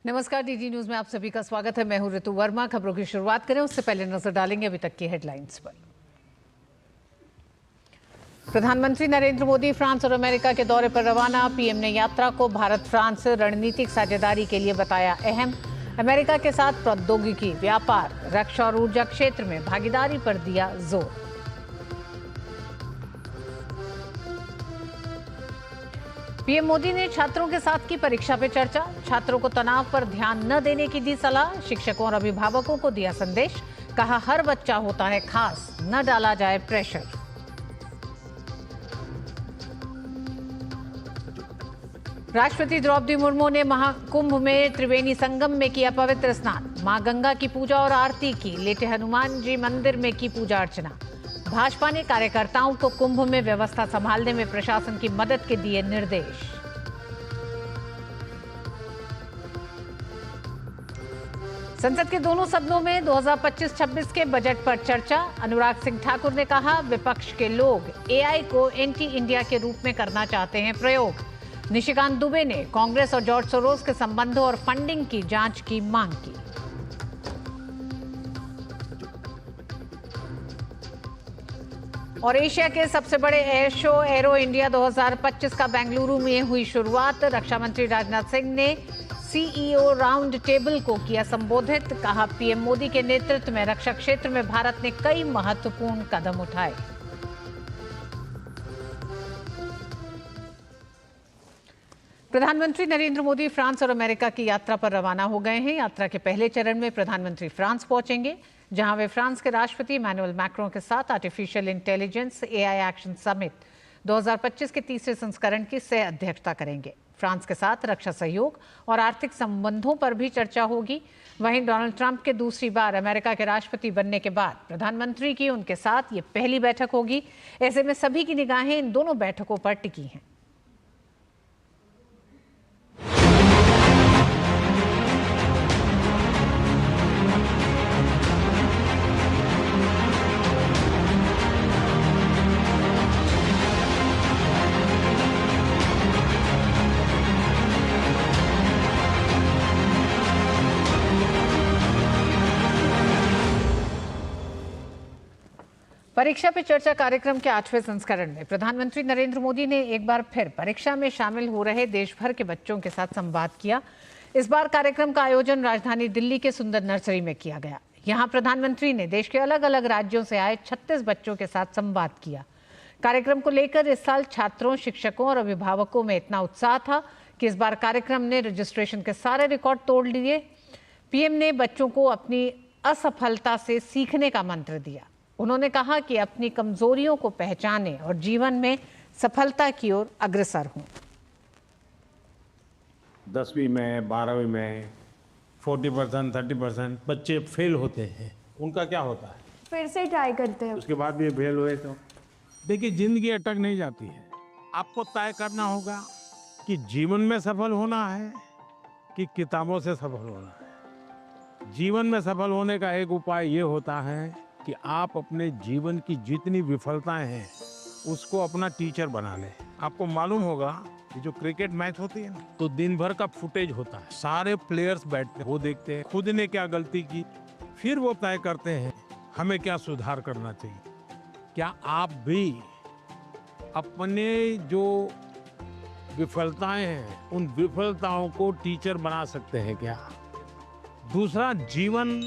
नमस्कार, DD news में आप सभी का स्वागत है। मैं हूं ऋतु वर्मा। खबरों की शुरुआत करें उससे पहले नजर डालेंगे अभी तक की हेडलाइंस पर। प्रधानमंत्री नरेंद्र मोदी फ्रांस और अमेरिका के दौरे पर रवाना। पीएम ने यात्रा को भारत फ्रांस रणनीतिक साझेदारी के लिए बताया अहम। अमेरिका के साथ प्रौद्योगिकी, व्यापार, रक्षा और ऊर्जा क्षेत्र में भागीदारी पर दिया जोर। पीएम मोदी ने छात्रों के साथ की परीक्षा पे चर्चा। छात्रों को तनाव पर ध्यान न देने की दी सलाह। शिक्षकों और अभिभावकों को दिया संदेश। कहा, हर बच्चा होता है खास, न डाला जाए प्रेशर। राष्ट्रपति द्रौपदी मुर्मू ने महाकुंभ में त्रिवेणी संगम में किया पवित्र स्नान। मां गंगा की पूजा और आरती की। लेटे हनुमान जी मंदिर में की पूजा अर्चना। भाजपा ने कार्यकर्ताओं को कुंभ में व्यवस्था संभालने में प्रशासन की मदद के दिए निर्देश। संसद के दोनों सदनों में 2025-26 के बजट पर चर्चा। अनुराग सिंह ठाकुर ने कहा, विपक्ष के लोग एआई को एंटी इंडिया के रूप में करना चाहते हैं प्रयोग। निशिकांत दुबे ने कांग्रेस और जॉर्ज सोरोस के संबंधों और फंडिंग की जांच की मांग की। और एशिया के सबसे बड़े एयर शो एरो इंडिया 2025 का बेंगलुरु में हुई शुरुआत। रक्षा मंत्री राजनाथ सिंह ने सीईओ राउंड टेबल को किया संबोधित। कहा, पीएम मोदी के नेतृत्व में रक्षा क्षेत्र में भारत ने कई महत्वपूर्ण कदम उठाए। प्रधानमंत्री नरेंद्र मोदी फ्रांस और अमेरिका की यात्रा पर रवाना हो गए हैं। यात्रा के पहले चरण में प्रधानमंत्री फ्रांस पहुंचेंगे, जहां वे फ्रांस के राष्ट्रपति इमैनुअल मैक्रों के साथ artificial intelligence AI action summit 2025 के तीसरे संस्करण की सह अध्यक्षता करेंगे। फ्रांस के साथ रक्षा सहयोग और आर्थिक संबंधों पर भी चर्चा होगी। वहीं डोनाल्ड ट्रंप के दूसरी बार अमेरिका के राष्ट्रपति बनने के बाद प्रधानमंत्री की उनके साथ ये पहली बैठक होगी। ऐसे में सभी की निगाहें इन दोनों बैठकों पर टिकी हैं। परीक्षा पे चर्चा कार्यक्रम के 8वें संस्करण में प्रधानमंत्री नरेंद्र मोदी ने एक बार फिर परीक्षा में शामिल हो रहे देश भर के बच्चों के साथ संवाद किया। इस बार कार्यक्रम का आयोजन राजधानी दिल्ली के सुंदर नर्सरी में किया गया। यहां प्रधानमंत्री ने देश के अलग अलग राज्यों से आए 36 बच्चों के साथ संवाद किया। कार्यक्रम को लेकर इस साल छात्रों, शिक्षकों और अभिभावकों में इतना उत्साह था कि इस बार कार्यक्रम ने रजिस्ट्रेशन के सारे रिकॉर्ड तोड़ लिए। पीएम ने बच्चों को अपनी असफलता से सीखने का मंत्र दिया। उन्होंने कहा कि अपनी कमजोरियों को पहचानें और जीवन में सफलता की ओर अग्रसर हों। 10वीं में 12वीं में 40%, 30% बच्चे फेल होते हैं। उनका क्या होता है? फिर से ट्राई करते हैं। उसके बाद भी फेल हुए तो देखिए, जिंदगी अटक नहीं जाती है। आपको तय करना होगा कि जीवन में सफल होना है कि किताबों से सफल होना है। जीवन में सफल होने का एक उपाय ये होता है कि आप अपने जीवन की जितनी विफलताएं हैं उसको अपना टीचर बना लें। आपको मालूम होगा कि जो क्रिकेट मैच होती है ना, तो दिन भर का फुटेज होता है। सारे प्लेयर्स बैठते हैं, वो देखते हैं खुद ने क्या गलती की, फिर वो तय करते हैं हमें क्या सुधार करना चाहिए। क्या आप भी अपने जो विफलताएं हैं उन विफलताओं को टीचर बना सकते हैं क्या? दूसरा, जीवन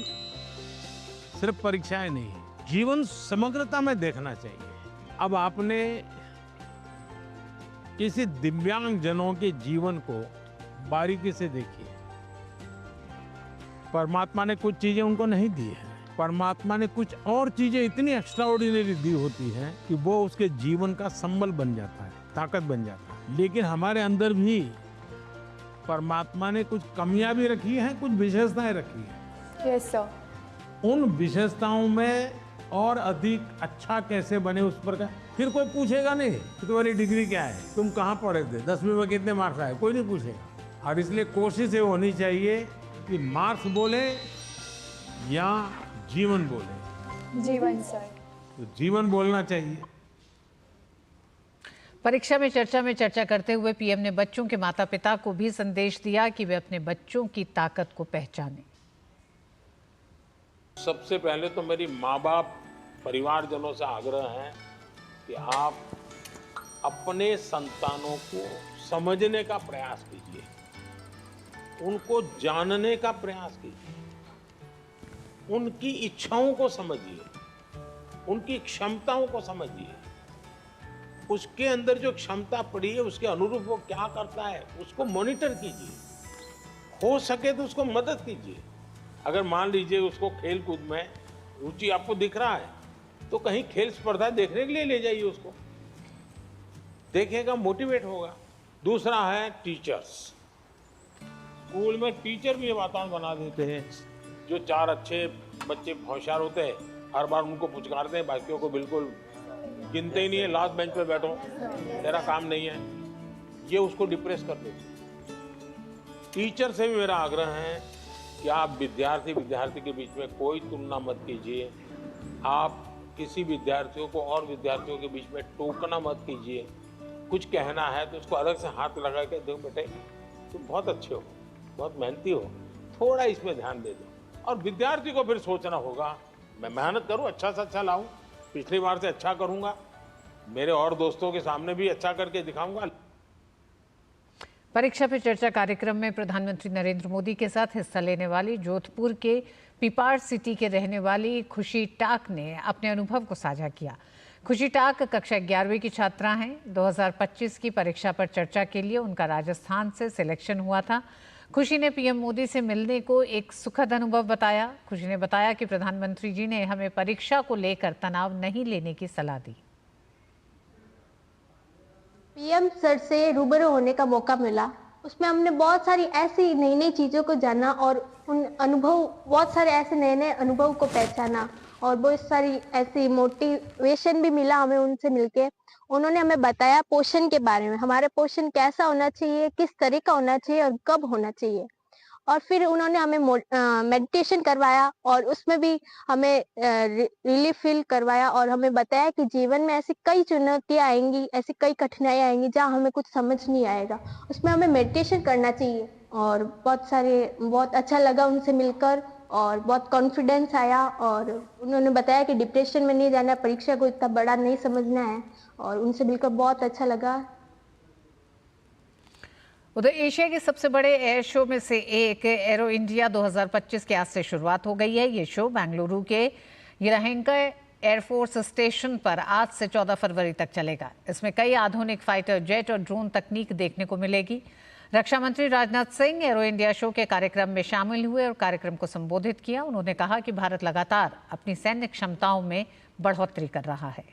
सिर्फ परीक्षाएं नहीं, जीवन समग्रता में देखना चाहिए। अब आपने किसी दिव्यांग जनों के जीवन को बारीकी से देखिए। परमात्मा ने कुछ चीजें उनको नहीं दी है। परमात्मा ने कुछ और चीजें इतनी एक्स्ट्राऑर्डिनरी दी होती हैं कि वो उसके जीवन का संबल बन जाता है, ताकत बन जाता है। लेकिन हमारे अंदर भी परमात्मा ने कुछ कमियां भी रखी हैं, कुछ विशेषताएं रखी हैं। Yes sir. उन विशेषताओं में और अधिक अच्छा कैसे बने उस पर का फिर कोई पूछेगा नहीं कि तुम्हारी डिग्री क्या है, तुम कहाँ पढ़े थे, 10वीं में कितने मार्क्स आए, कोई नहीं पूछेगा। और इसलिए कोशिश ये होनी चाहिए कि मार्क्स बोले या जीवन बोले। जीवन सर। तो जीवन बोलना चाहिए। परीक्षा में चर्चा करते हुए पीएम ने बच्चों के माता पिता को भी संदेश दिया कि वे अपने बच्चों की ताकत को पहचानें। सबसे पहले तो मेरी माँ बाप परिवारजनों से आग्रह है कि आप अपने संतानों को समझने का प्रयास कीजिए, उनको जानने का प्रयास कीजिए, उनकी इच्छाओं को समझिए, उनकी क्षमताओं को समझिए, उसके अंदर जो क्षमता पड़ी है उसके अनुरूप वो क्या करता है उसको मॉनिटर कीजिए, हो सके तो उसको मदद कीजिए। अगर मान लीजिए उसको खेल कूद में रुचि आपको दिख रहा है तो कहीं खेल स्पर्धा देखने के लिए ले जाइए, उसको देखेगा, मोटिवेट होगा। दूसरा है टीचर्स। स्कूल में टीचर भी ये वातावरण बना देते हैं, जो 4 अच्छे बच्चे होशियार होते हैं हर बार उनको पुचकारते हैं, बाकियों को बिल्कुल गिनते ही नहीं है, लास्ट बेंच पे बैठो, तेरा काम नहीं है, ये उसको डिप्रेस कर देते। टीचर से भी मेरा आग्रह है कि आप विद्यार्थी के बीच में कोई तुलना मत कीजिए, आप किसी विद्यार्थियों को और विद्यार्थियों के बीच में टोकना मत कीजिए। कुछ कहना है तो उसको अलग से हाथ लगा के, देखो बेटे तुम बहुत अच्छे हो, बहुत मेहनती हो, थोड़ा इसमें ध्यान दे दो। और विद्यार्थी को फिर सोचना होगा मैं मेहनत करूं, अच्छा से अच्छा लाऊं, पिछली बार से अच्छा करूंगा, मेरे और दोस्तों के सामने भी अच्छा करके दिखाऊंगा। परीक्षा पे चर्चा कार्यक्रम में प्रधानमंत्री नरेंद्र मोदी के साथ हिस्सा लेने वाली जोधपुर के पिपाड़ सिटी के रहने वाली खुशी टाक ने अपने अनुभव को साझा किया। खुशी टाक कक्षा 11वीं की छात्रा हैं। 2025 की परीक्षा पर चर्चा के लिए उनका राजस्थान से सिलेक्शन हुआ था। खुशी ने पीएम मोदी से मिलने को एक सुखद अनुभव बताया। खुशी ने बताया कि प्रधानमंत्री जी ने हमें परीक्षा को लेकर तनाव नहीं लेने की सलाह दी। पीएम सर से रूबरू होने का मौका मिला, उसमें हमने बहुत सारी ऐसी नई नई चीज़ों को जाना और उन अनुभव, बहुत सारे ऐसे नए नए अनुभव को पहचाना और बहुत सारी ऐसी मोटिवेशन भी मिला हमें उनसे मिलके। उन्होंने हमें बताया पोषण के बारे में, हमारे पोषण कैसा होना चाहिए, किस तरह का होना चाहिए और कब होना चाहिए। और फिर उन्होंने हमें मेडिटेशन करवाया और उसमें भी हमें रिलीफ फील करवाया और हमें बताया कि जीवन में ऐसी कई चुनौतियां आएंगी, ऐसी कई कठिनाइयां आएंगी जहां हमें कुछ समझ नहीं आएगा, उसमें हमें मेडिटेशन करना चाहिए। और बहुत अच्छा लगा उनसे मिलकर और बहुत कॉन्फिडेंस आया। और उन्होंने बताया कि डिप्रेशन में नहीं जाना, परीक्षा को इतना बड़ा नहीं समझना है, और उनसे मिलकर बहुत अच्छा लगा। उधर एशिया के सबसे बड़े एयर शो में से एक एरो इंडिया 2025 के आज से शुरुआत हो गई है। ये शो बेंगलुरु के यलहंका एयरफोर्स स्टेशन पर आज से 14 फरवरी तक चलेगा। इसमें कई आधुनिक फाइटर जेट और ड्रोन तकनीक देखने को मिलेगी। रक्षा मंत्री Rajnath Singh arrow India show के कार्यक्रम में शामिल हुए और कार्यक्रम को संबोधित किया। उन्होंने कहा कि भारत लगातार अपनी सैन्य क्षमताओं में बढ़ोतरी कर रहा है।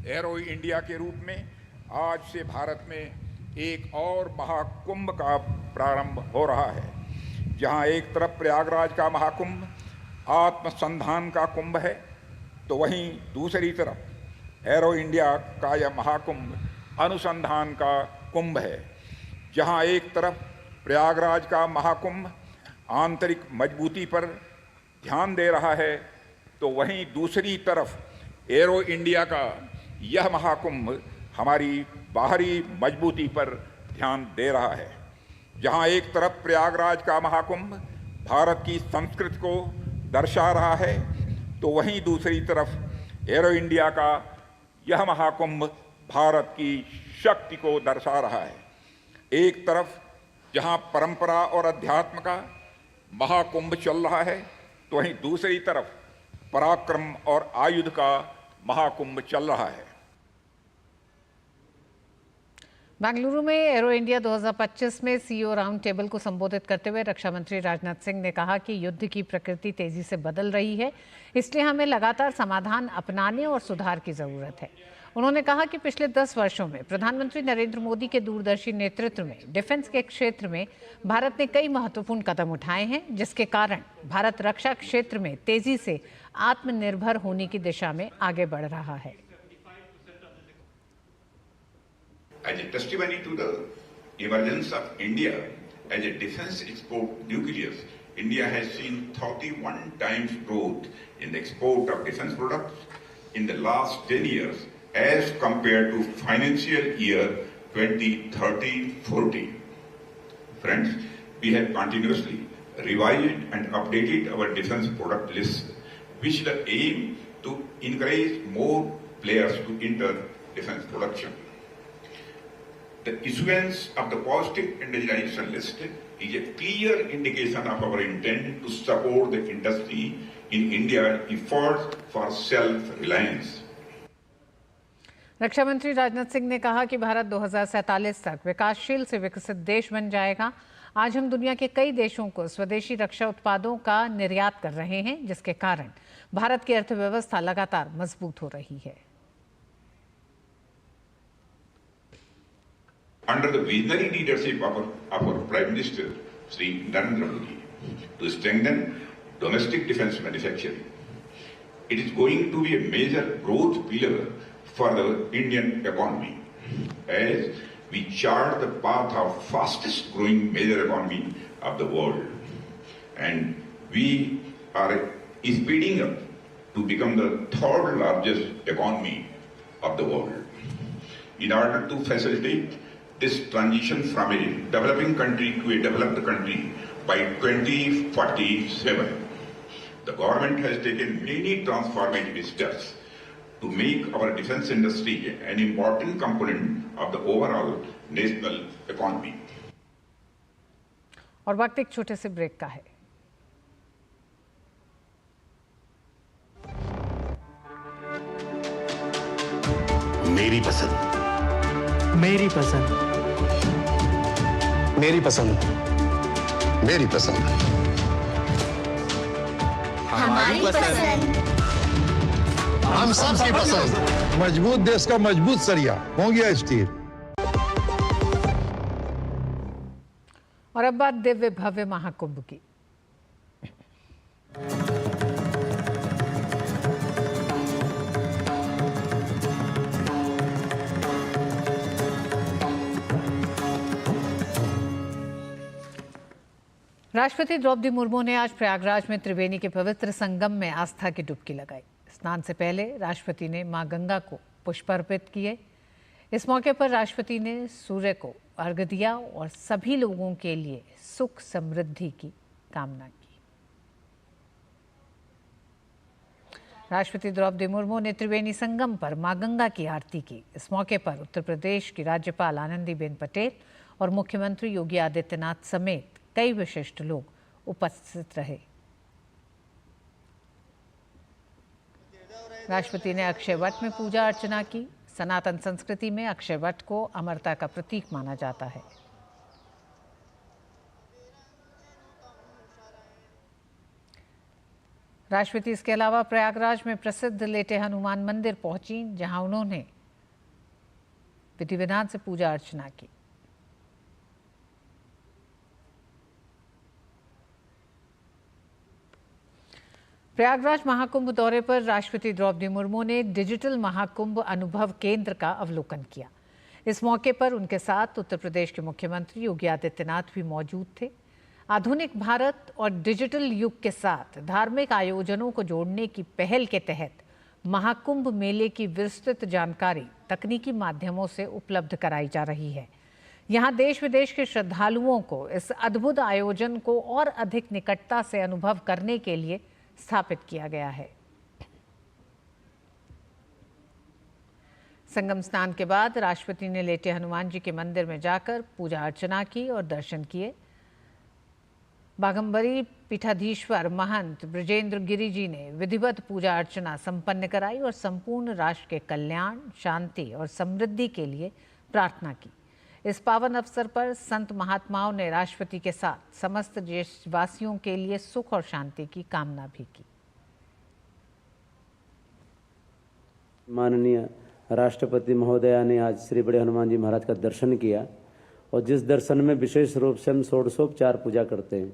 एरो इंडिया के रूप में आज से भारत में एक और महाकुंभ का प्रारंभ हो रहा है, जहां एक तरफ प्रयागराज का महाकुंभ आत्मसंधान का कुंभ है, तो वहीं दूसरी तरफ एरो इंडिया का यह महाकुंभ अनुसंधान का कुंभ है। जहां एक तरफ प्रयागराज का महाकुंभ आंतरिक मजबूती पर ध्यान दे रहा है, तो वहीं दूसरी तरफ एरो इंडिया का यह महाकुंभ हमारी बाहरी मजबूती पर ध्यान दे रहा है। जहां एक तरफ प्रयागराज का महाकुंभ भारत की संस्कृति को दर्शा रहा है, तो वहीं दूसरी तरफ एरो इंडिया का यह महाकुंभ भारत की शक्ति को दर्शा रहा है। एक तरफ जहां परंपरा और अध्यात्म का महाकुंभ चल रहा है, तो वहीं दूसरी तरफ पराक्रम और आयुध का महाकुंभ चल रहा है। बेंगलुरु में एरो इंडिया 2025 में सीईओ राउंड टेबल को संबोधित करते हुए रक्षा मंत्री राजनाथ सिंह ने कहा कि युद्ध की प्रकृति तेजी से बदल रही है, इसलिए हमें लगातार समाधान अपनाने और सुधार की जरूरत है। उन्होंने कहा कि पिछले 10 वर्षों में प्रधानमंत्री नरेंद्र मोदी के दूरदर्शी नेतृत्व में डिफेंस के क्षेत्र में भारत ने कई महत्वपूर्ण कदम उठाए हैं, जिसके कारण भारत रक्षा क्षेत्र में तेजी से आत्मनिर्भर होने की दिशा में आगे बढ़ रहा है। As a testimony to the emergence of India as a defense export nucleus, India has seen 31 times growth in the export of defense products, in the last 10 years as compared to financial year 2013-14. Friends, we have continuously revised and updated our defense product list, which the aim to encourage more players to enter defense production. The issuance of the positive indigenization list is a clear indication of our intent to support the industry in India's efforts for self-reliance. रक्षा मंत्री राजनाथ सिंह ने कहा कि भारत 2047 तक विकासशील से विकसित देश बन जाएगा। आज हम दुनिया के कई देशों को स्वदेशी रक्षा उत्पादों का निर्यात कर रहे हैं, जिसके कारण भारत की अर्थव्यवस्था लगातार मजबूत हो रही है। Under the visionary leadership of our Prime Minister, Shri Narendra Modi, to strengthen domestic defense manufacturing, it is going to be a major growth pillar for the Indian economy, as we chart the path of fastest growing major economy of the world, and we are speeding up to become the third largest economy of the world. In order to facilitate this transition from a developing country to a developed country by 2047, the government has taken many transformative steps to make our defense industry an important component of the overall national economy. और वक्त एक छोटे से break का है। मेरी पसंद, मेरी पसंद, मेरी पसंद, मेरी पसंद, हमारी पसंद, हम सबकी पसंद। मजबूत देश का मजबूत सरिया हो गया स्टील। और अब बात दिव्य भव्य महाकुंभ की। राष्ट्रपति द्रौपदी मुर्मू ने आज प्रयागराज में त्रिवेणी के पवित्र संगम में आस्था की डुबकी लगाई। स्नान से पहले राष्ट्रपति ने मां गंगा को पुष्प अर्पित किए। इस मौके पर राष्ट्रपति ने सूर्य को अर्घ्य दिया और सभी लोगों के लिए सुख समृद्धि की कामना की। राष्ट्रपति द्रौपदी मुर्मू ने त्रिवेणी संगम पर मां गंगा की आरती की। इस मौके पर उत्तर प्रदेश की राज्यपाल आनंदीबेन पटेल और मुख्यमंत्री योगी आदित्यनाथ समेत कई विशिष्ट लोग उपस्थित रहे। राष्ट्रपति ने अक्षय वट में पूजा अर्चना की। सनातन संस्कृति में अक्षय वट को अमरता का प्रतीक माना जाता है। राष्ट्रपति इसके अलावा प्रयागराज में प्रसिद्ध लेटे हनुमान मंदिर पहुंची, जहां उन्होंने विधि विधान से पूजा अर्चना की। प्रयागराज महाकुंभ दौरे पर राष्ट्रपति द्रौपदी मुर्मू ने डिजिटल महाकुंभ अनुभव केंद्र का अवलोकन किया। इस मौके पर उनके साथ उत्तर प्रदेश के मुख्यमंत्री योगी आदित्यनाथ भी मौजूद थे। आधुनिक भारत और डिजिटल युग के साथ धार्मिक आयोजनों को जोड़ने की पहल के तहत महाकुंभ मेले की विस्तृत जानकारी तकनीकी माध्यमों से उपलब्ध कराई जा रही है। यहाँ देश विदेश के श्रद्धालुओं को इस अद्भुत आयोजन को और अधिक निकटता से अनुभव करने के लिए स्थापित किया गया है। संगम स्नान के बाद राष्ट्रपति ने लेटे हनुमान जी के मंदिर में जाकर पूजा अर्चना की और दर्शन किए। बाघंबरी पीठाधीश्वर महंत ब्रजेंद्र गिरी जी ने विधिवत पूजा अर्चना संपन्न कराई और संपूर्ण राष्ट्र के कल्याण, शांति और समृद्धि के लिए प्रार्थना की। इस पावन अवसर पर संत महात्माओं ने राष्ट्रपति के साथ समस्त देशवासियों के लिए सुख और शांति की कामना भी की। माननीय राष्ट्रपति महोदया ने आज श्री बड़े हनुमान जी महाराज का दर्शन किया और जिस दर्शन में विशेष रूप से हम षोडशोपचार पूजा करते हैं,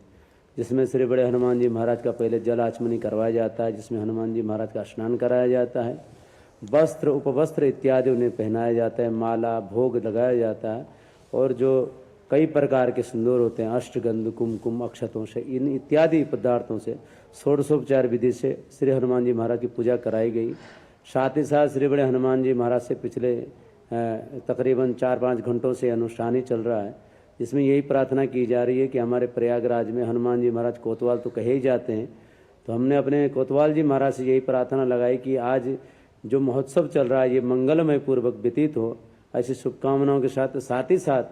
जिसमें श्री बड़े हनुमान जी महाराज का पहले जल आचमनी करवाया जाता है, जिसमें हनुमान जी महाराज का स्नान कराया जाता है, वस्त्र उपवस्त्र इत्यादि उन्हें पहनाया जाता है, माला भोग लगाया जाता है और जो कई प्रकार के सिंदूर होते हैं, अष्टगंध, कुमकुम, अक्षतों से, इन इत्यादि पदार्थों से षोडशोपचार विधि से श्री हनुमान जी महाराज की पूजा कराई गई। साथ ही साथ श्री बड़े हनुमान जी महाराज से पिछले तकरीबन 4-5 घंटों से अनुष्ठान ही चल रहा है, जिसमें यही प्रार्थना की जा रही है कि हमारे प्रयागराज में हनुमान जी महाराज कोतवाल तो कहे ही जाते हैं, तो हमने अपने कोतवाल जी महाराज से यही प्रार्थना लगाई कि आज जो महोत्सव चल रहा है ये मंगलमय पूर्वक व्यतीत हो। ऐसी शुभकामनाओं के साथ ही साथ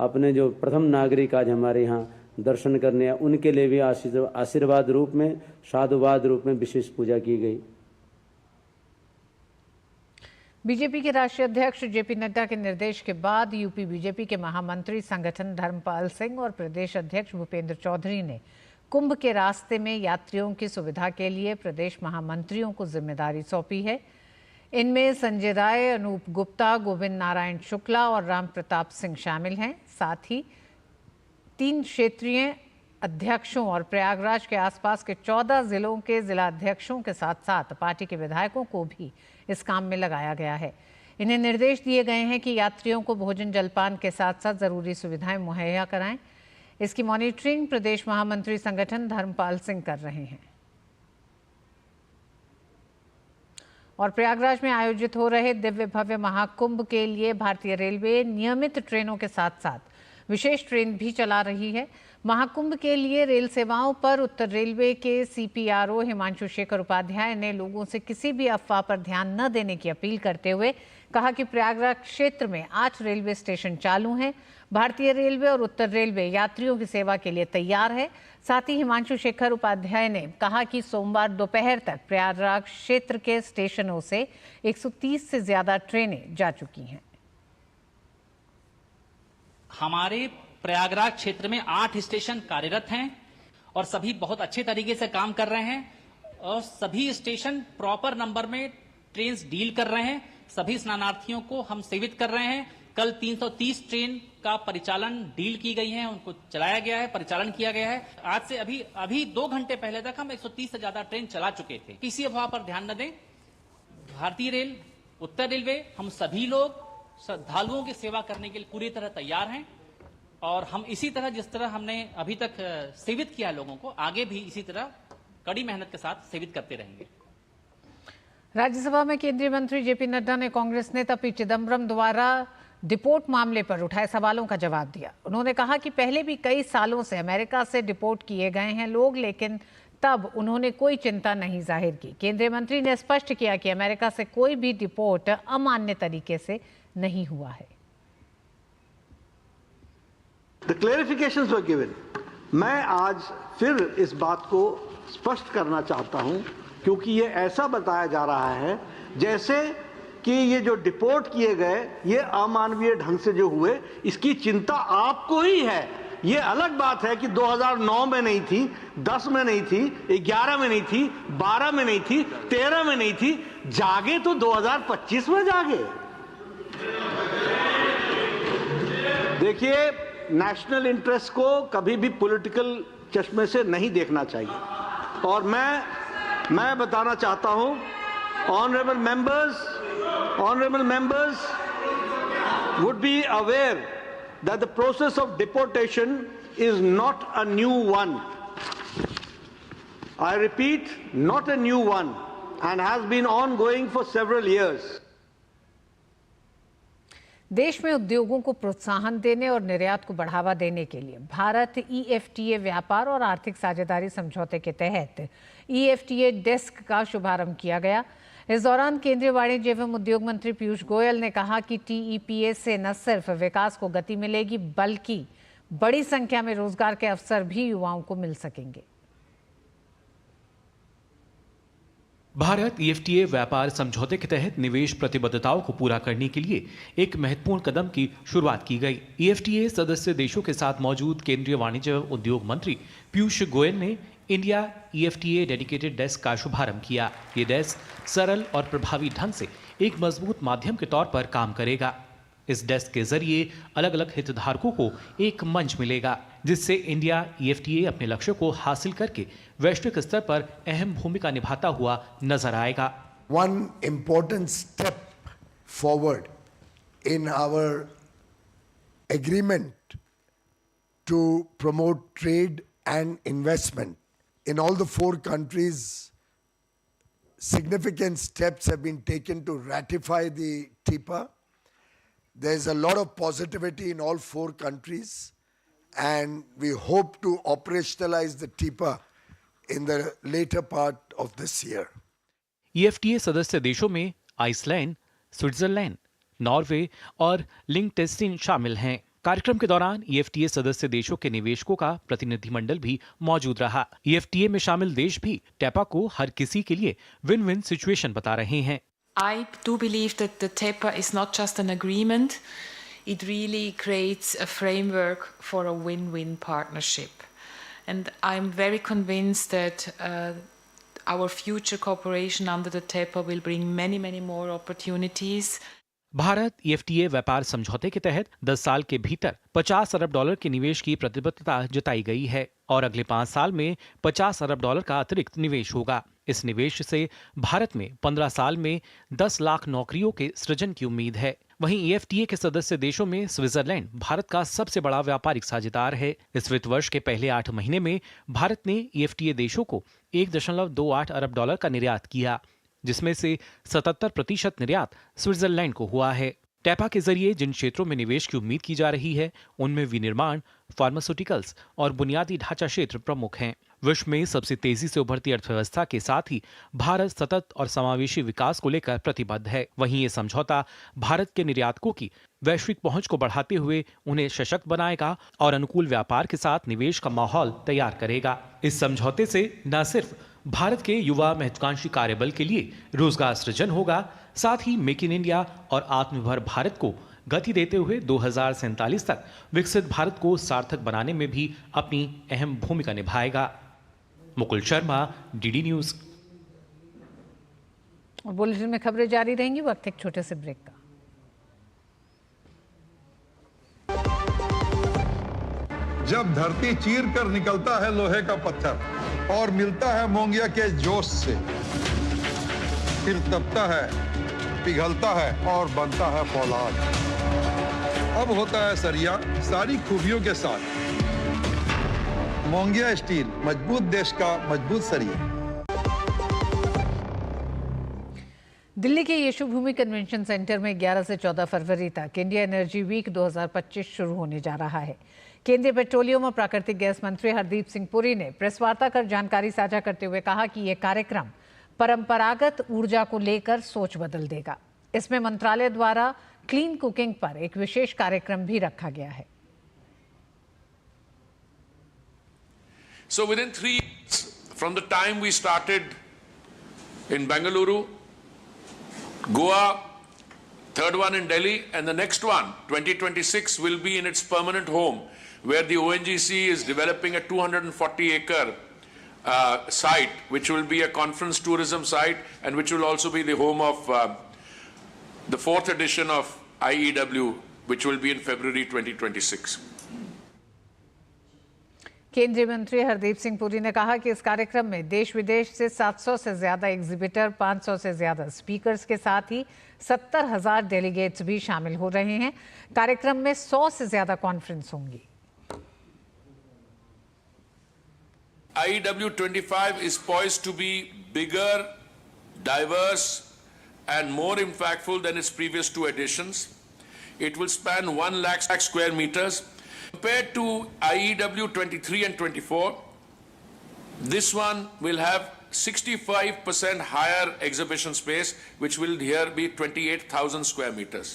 अपने जो प्रथम नागरिक आज हमारे यहाँ दर्शन करने हैं उनके लिए भी आशीर्वाद रूप में, साधुवाद रूप में विशेष पूजा की गई। बीजेपी के राष्ट्रीय अध्यक्ष जेपी नड्डा के निर्देश के बाद यूपी बीजेपी के महामंत्री संगठन धर्मपाल सिंह और प्रदेश अध्यक्ष भूपेंद्र चौधरी ने कुंभ के रास्ते में यात्रियों की सुविधा के लिए प्रदेश महामंत्रियों को जिम्मेदारी सौंपी है। इनमें संजय राय, अनूप गुप्ता, गोविंद नारायण शुक्ला और राम प्रताप सिंह शामिल हैं। साथ ही 3 क्षेत्रीय अध्यक्षों और प्रयागराज के आसपास के 14 जिलों के जिला अध्यक्षों के साथ साथ पार्टी के विधायकों को भी इस काम में लगाया गया है। इन्हें निर्देश दिए गए हैं कि यात्रियों को भोजन जलपान के साथ साथ जरूरी सुविधाएं मुहैया कराएं। इसकी मॉनिटरिंग प्रदेश महामंत्री संगठन धर्मपाल सिंह कर रहे हैं। और प्रयागराज में आयोजित हो रहे दिव्य भव्य महाकुंभ के लिए भारतीय रेलवे नियमित ट्रेनों के साथ साथ विशेष ट्रेन भी चला रही है। महाकुंभ के लिए रेल सेवाओं पर उत्तर रेलवे के सीपीआरओ हिमांशु शेखर उपाध्याय ने लोगों से किसी भी अफवाह पर ध्यान न देने की अपील करते हुए कहा कि प्रयागराज क्षेत्र में 8 रेलवे स्टेशन चालू हैं। भारतीय रेलवे और उत्तर रेलवे यात्रियों की सेवा के लिए तैयार है। साथ ही हिमांशु शेखर उपाध्याय ने कहा कि सोमवार दोपहर तक प्रयागराज क्षेत्र के स्टेशनों से 130 से ज्यादा ट्रेनें जा चुकी हैं। हमारे प्रयागराज क्षेत्र में 8 स्टेशन कार्यरत हैं और सभी बहुत अच्छे तरीके से काम कर रहे हैं और सभी स्टेशन प्रॉपर नंबर में ट्रेन डील कर रहे हैं। सभी स्नानार्थियों को हम सेवित कर रहे हैं। कल 330 ट्रेन का परिचालन डील की गई है, उनको चलाया गया है, परिचालन किया गया है। आज से अभी 2 घंटे पहले तक हम 130 से ज्यादा ट्रेन चला चुके थे। किसी अफवाह पर ध्यान न दें। भारतीय रेल, उत्तर रेलवे, हम सभी लोग श्रद्धालुओं की सेवा करने के लिए पूरी तरह तैयार हैं और हम इसी तरह जिस तरह हमने अभी तक सेवित किया लोगों को, आगे भी इसी तरह कड़ी मेहनत के साथ सेवित करते रहेंगे। राज्यसभा में केंद्रीय मंत्री जेपी नड्डा ने कांग्रेस नेता पी चिदम्बरम द्वारा डिपोर्ट मामले पर उठाए सवालों का जवाब दिया। उन्होंने कहा कि पहले भी कई सालों से अमेरिका से डिपोर्ट किए गए हैं लोग, लेकिन तब उन्होंने कोई चिंता नहीं जाहिर की। केंद्रीय मंत्री ने स्पष्ट किया कि अमेरिका से कोई भी डिपोर्ट अमान्य तरीके से नहीं हुआ है। The clarifications were given. मैं आज फिर इस बात को स्पष्ट करना चाहता हूं क्योंकि ये ऐसा बताया जा रहा है जैसे कि ये जो डिपोर्ट किए गए ये अमानवीय ढंग से जो हुए इसकी चिंता आपको ही है। ये अलग बात है कि 2009 में नहीं थी, 10 में नहीं थी, 11 में नहीं थी, 12 में नहीं थी, 13 में नहीं थी। जागे तो 2025 में जागे। देखिए, नेशनल इंटरेस्ट को कभी भी पॉलिटिकल चश्मे से नहीं देखना चाहिए और मैं बताना चाहता हूं, honourable members would be aware that the process of deportation is not a new one. I repeat, not a new one, and has been ongoing for several years. देश में उद्योगों को प्रोत्साहन देने और निर्यात को बढ़ावा देने के लिए भारत EFTA व्यापार और आर्थिक साझेदारी समझौते के तहत EFTA डेस्क का शुभारंभ किया गया। इस दौरान केंद्रीय वाणिज्य एवं उद्योग मंत्री पीयूष गोयल ने कहा कि TEPA से न सिर्फ विकास को गति मिलेगी बल्कि बड़ी संख्या में रोजगार के अवसर भी युवाओं को मिल सकेंगे। भारत EFTA व्यापार समझौते के तहत निवेश प्रतिबद्धताओं को पूरा करने के लिए एक महत्वपूर्ण कदम की शुरुआत की गई। EFTA सदस्य देशों के साथ मौजूद केंद्रीय वाणिज्य एवं उद्योग मंत्री पीयूष गोयल ने इंडिया EFTA डेडिकेटेड डेस्क का शुभारंभ किया। ये डेस्क सरल और प्रभावी ढंग से एक मजबूत माध्यम के तौर पर काम करेगा। इस डेस्क के जरिए अलग अलग हितधारकों को एक मंच मिलेगा जिससे इंडिया EFTA अपने लक्ष्य को हासिल करके वैश्विक स्तर पर अहम भूमिका निभाता हुआ नजर आएगा। One important step forward in our agreement to promote trade and investment in all the 4 countries significant steps have been taken to ratify the TIPA. There's a lot of positivity in all 4 countries, and we hope to operationalize the TIPA in the later part of this year. EFTA सदस्य देशों में Iceland, Switzerland, Norway और लिंक्टेनस्टीन शामिल हैं। कार्यक्रम के दौरान EFTA सदस्य देशों के निवेशकों का प्रतिनिधिमंडल भी मौजूद रहा। EFTA में शामिल देश भी टेपा को हर किसी के लिए विन विन सिचुएशन बता रहे हैं। I do believe that the TEPA is not just an agreement, it really creates a framework for a win-win partnership. And I'm very convinced that our future cooperation under the TEPA will bring many, many more opportunities. Bharat EFTA व्यापार समझौते के तहत 10 साल के भीतर $50 अरब के निवेश की प्रतिबद्धता जताई गई है और अगले 5 साल में $50 अरब का अतिरिक्त निवेश होगा। इस निवेश से भारत में 15 साल में 10 लाख नौकरियों के सृजन की उम्मीद है। वहीं EFTA के सदस्य देशों में स्विट्जरलैंड भारत का सबसे बड़ा व्यापारिक साझेदार है। इस वित्त वर्ष के पहले 8 महीने में भारत ने EFTA देशों को $1.28 अरब का निर्यात किया, जिसमें से 77% निर्यात स्विट्जरलैंड को हुआ है। टेपा के जरिए जिन क्षेत्रों में निवेश की उम्मीद की जा रही है उनमें विनिर्माण, फार्मास्यूटिकल्स और बुनियादी ढांचा क्षेत्र प्रमुख हैं। विश्व में सबसे तेजी से उभरती अर्थव्यवस्था के साथ ही भारत सतत और समावेशी विकास को लेकर प्रतिबद्ध है। वहीं ये समझौता भारत के निर्यातकों की वैश्विक पहुंच को बढ़ाते हुए उन्हें सशक्त बनाएगा और अनुकूल व्यापार के साथ निवेश का माहौल तैयार करेगा। इस समझौते से न सिर्फ भारत के युवा महत्वाकांक्षी कार्यबल के लिए रोजगार सृजन होगा, साथ ही मेक इन इंडिया और आत्मनिर्भर भारत को गति देते हुए 2047 तक विकसित भारत को सार्थक बनाने में भी अपनी अहम भूमिका निभाएगा। Mukul Sharma, DD news. और बुलेटिन में खबरें जारी रहेंगी, वक्त एक छोटे से ब्रेक का। जब धरती चीर कर निकलता है लोहे का पत्थर और मिलता है मोंगिया के जोश से, फिर तपता है, पिघलता है और बनता है फौलाद। अब होता है सरिया सारी खूबियों के साथ। मोंगिया स्टील, मजबूत देश का मजबूत सरिया। दिल्ली के यशोभूमि कन्वेंशन सेंटर में 11 से 14 फरवरी तक इंडिया एनर्जी वीक 2025 शुरू होने जा रहा है। केंद्रीय पेट्रोलियम और प्राकृतिक गैस मंत्री हरदीप सिंह पुरी ने प्रेस वार्ता कर जानकारी साझा करते हुए कहा कि यह कार्यक्रम परंपरागत ऊर्जा को लेकर सोच बदल देगा। इसमें मंत्रालय द्वारा क्लीन कुकिंग पर एक विशेष कार्यक्रम भी रखा गया है। So within 3 years from the time we started in Bengaluru, Goa, third one in Delhi, and the next one, 2026, will be in its permanent home, where the ONGC is developing a 240-acre site, which will be a conference tourism site, and which will also be the home of the 4th edition of IEW, which will be in February 2026. केंद्रीय मंत्री हरदीप सिंह पुरी ने कहा कि इस कार्यक्रम में देश विदेश से 700 से ज्यादा एग्जिबिटर, 500 से ज्यादा स्पीकर्स के साथ ही 70,000 डेलीगेट्स भी शामिल हो रहे हैं। कार्यक्रम में 100 से ज्यादा कॉन्फ्रेंस होंगी। IEW 25 is poised to be bigger, diverse, and more impactful than its previous 2 editions. It will span 1 lakh square meters. Compared to IEW 23 and 24, this one will have 65% higher exhibition space, which will here be 28,000 square meters.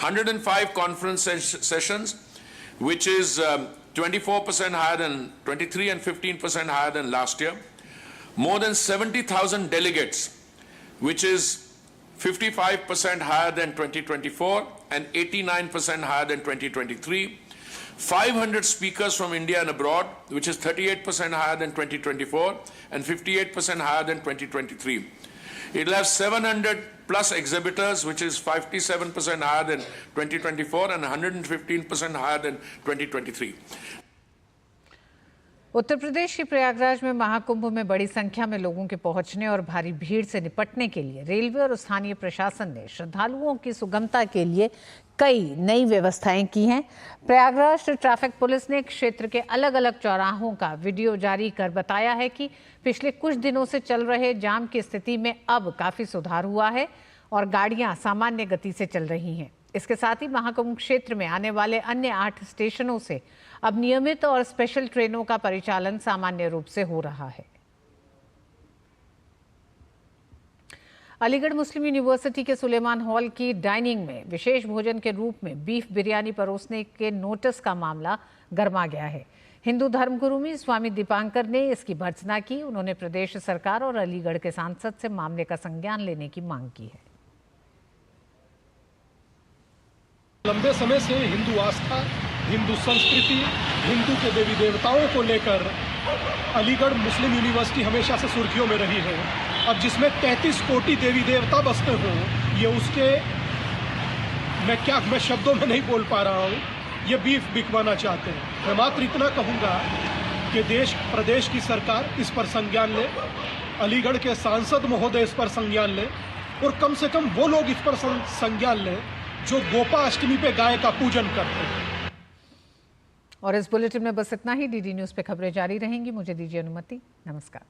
105 conference sessions, which is 24% higher than 23 and 15% higher than last year. More than 70,000 delegates, which is 55% higher than 2024 and 89% higher than 2023. 500 speakers from India and abroad, which is 38% higher than 2024 and 58% higher than 2023. It will have 700 plus exhibitors, which is 57% higher than 2024 and 115% higher than 2023. Uttar Pradesh के प्रयागराज में महाकुंभ में बड़ी संख्या में लोगों के पहुंचने और भारी भीड़ से निपटने के लिए रेलवे और स्थानीय प्रशासन ने श्रद्धालुओं की सुगमता के लिए कई नई व्यवस्थाएं की हैं। प्रयागराज ट्रैफिक पुलिस ने क्षेत्र के अलग अलग चौराहों का वीडियो जारी कर बताया है कि पिछले कुछ दिनों से चल रहे जाम की स्थिति में अब काफी सुधार हुआ है और गाड़ियां सामान्य गति से चल रही हैं। इसके साथ ही महाकुंभ क्षेत्र में आने वाले अन्य 8 स्टेशनों से अब नियमित और स्पेशल ट्रेनों का परिचालन सामान्य रूप से हो रहा है। अलीगढ़ मुस्लिम यूनिवर्सिटी के सुलेमान हॉल की डाइनिंग में विशेष भोजन के रूप में बीफ बिरयानी परोसने के नोटिस का मामला गरमा गया है। हिंदू धर्मगुरु में स्वामी दीपांकर ने इसकी भर्त्सना की। उन्होंने प्रदेश सरकार और अलीगढ़ के सांसद से मामले का संज्ञान लेने की मांग की है। लंबे समय से हिंदू आस्था, हिंदू संस्कृति, हिंदू के देवी देवताओं को लेकर अलीगढ़ मुस्लिम यूनिवर्सिटी हमेशा से सुर्खियों में रही है। अब जिसमें 33 कोटि देवी देवता बसते हों, ये उसके मैं शब्दों में नहीं बोल पा रहा हूँ, ये बीफ बिकवाना चाहते हैं। मैं मात्र इतना कहूँगा कि देश प्रदेश की सरकार इस पर संज्ञान ले, अलीगढ़ के सांसद महोदय इस पर संज्ञान ले और कम से कम वो लोग इस पर संज्ञान लें जो गोपाष्टमी पे गाय का पूजन करते हैं। और इस बुलेटिन में बस इतना ही। डीडी न्यूज़ पे खबरें जारी रहेंगी। मुझे दीजिए अनुमति। नमस्कार।